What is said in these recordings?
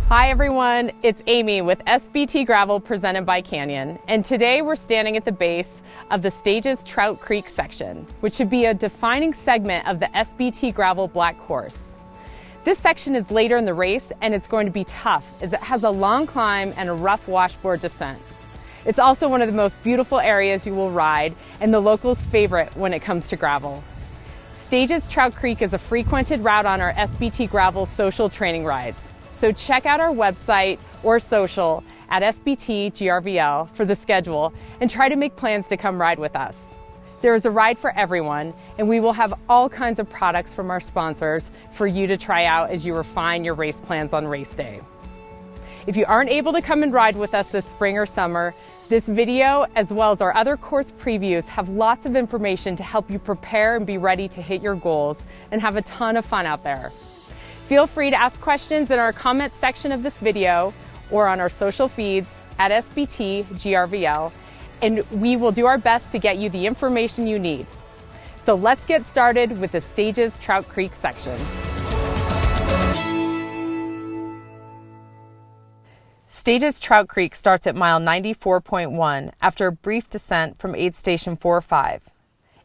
Hi everyone, it's Amy with SBT Gravel presented by Canyon, and today we're standing at the base of the Stages Trout Creek Section, which should be a defining segment of the SBT Gravel Black Course. This section is later in the race and it's going to be tough as it has a long climb and a rough washboard descent. It's also one of the most beautiful areas you will ride and the locals' favorite when it comes to gravel. Stages Trout Creek is a frequented route on our SBT Gravel social training rides. So check out our website or social at SBT GRVL for the schedule and try to make plans to come ride with us. There is a ride for everyone, and we will have all kinds of products from our sponsors for you to try out as you refine your race plans on race day. If you aren't able to come and ride with us this spring or summer, this video, as well as our other course previews, have lots of information to help you prepare and be ready to hit your goals and have a ton of fun out there. Feel free to ask questions in our comments section of this video or on our social feeds at SBT GRVL, and we will do our best to get you the information you need. So let's get started with the Stages Trout Creek section. Stages Trout Creek starts at mile 94.1 after a brief descent from aid station 4 or 5.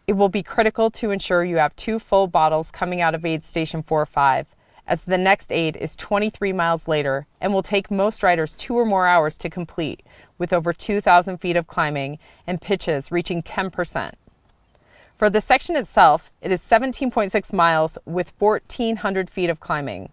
It will be critical to ensure you have 2 full bottles coming out of aid station 4 or 5, as the next aid is 23 miles later and will take most riders 2 or more hours to complete, with over 2,000 feet of climbing and pitches reaching 10%. For the section itself, it is 17.6 miles with 1,400 feet of climbing.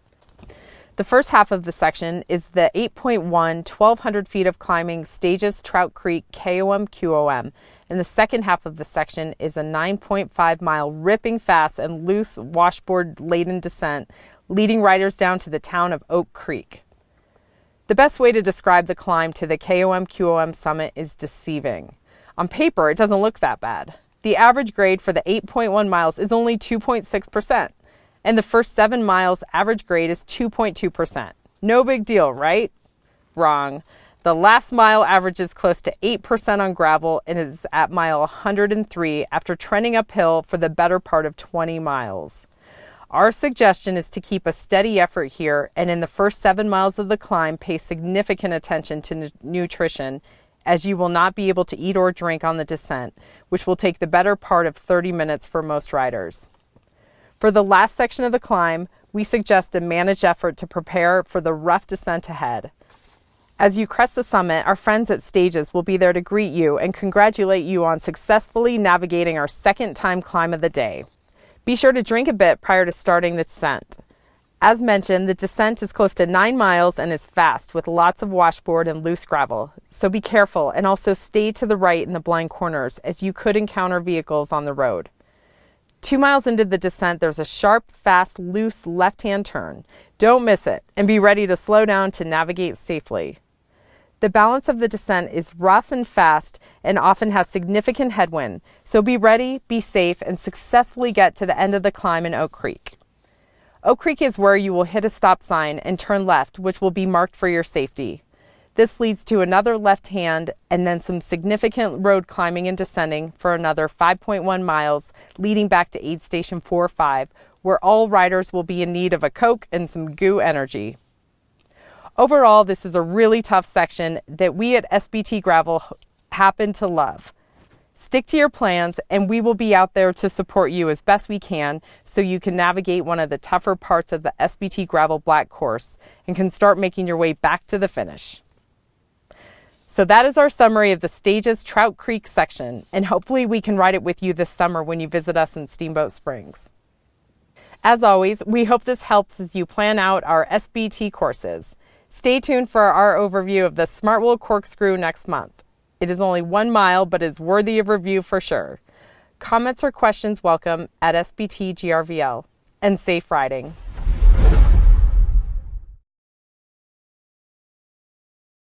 The first half of the section is the 8.1 1,200 feet of climbing Stages Trout Creek KOM-QOM, and the second half of the section is a 9.5 mile ripping fast and loose washboard-laden descent leading riders down to the town of Oak Creek. The best way to describe the climb to the KOM-QOM summit is deceiving. On paper, it doesn't look that bad. The average grade for the 8.1 miles is only 2.6%, and the first 7 miles average grade is 2.2%. No big deal, right? Wrong. The last mile averages close to 8% on gravel and is at mile 103 after trending uphill for the better part of 20 miles. Our suggestion is to keep a steady effort here, and in the first 7 miles of the climb, pay significant attention to nutrition, as you will not be able to eat or drink on the descent, which will take the better part of 30 minutes for most riders. For the last section of the climb, we suggest a managed effort to prepare for the rough descent ahead. As you crest the summit, our friends at Stages will be there to greet you and congratulate you on successfully navigating our second time climb of the day. Be sure to drink a bit prior to starting the descent. As mentioned, the descent is close to 9 miles and is fast with lots of washboard and loose gravel, so be careful and also stay to the right in the blind corners as you could encounter vehicles on the road. 2 miles into the descent, there's a sharp, fast, loose left-hand turn. Don't miss it and be ready to slow down to navigate safely. The balance of the descent is rough and fast and often has significant headwind, so be ready, be safe, and successfully get to the end of the climb in Oak Creek. Oak Creek is where you will hit a stop sign and turn left, which will be marked for your safety. This leads to another left hand and then some significant road climbing and descending for another 5.1 miles leading back to aid station 4 or 5, where all riders will be in need of a Coke and some goo energy. Overall, this is a really tough section that we at SBT Gravel happen to love. Stick to your plans, and we will be out there to support you as best we can so you can navigate one of the tougher parts of the SBT Gravel Black Course and can start making your way back to the finish. So that is our summary of the Stages Trout Creek section, and hopefully we can ride it with you this summer when you visit us in Steamboat Springs. As always, we hope this helps as you plan out our SBT courses. Stay tuned for our overview of the Smartwool Corkscrew next month. It is only 1 mile, but is worthy of review for sure. Comments or questions welcome at SBT GRVL. And safe riding.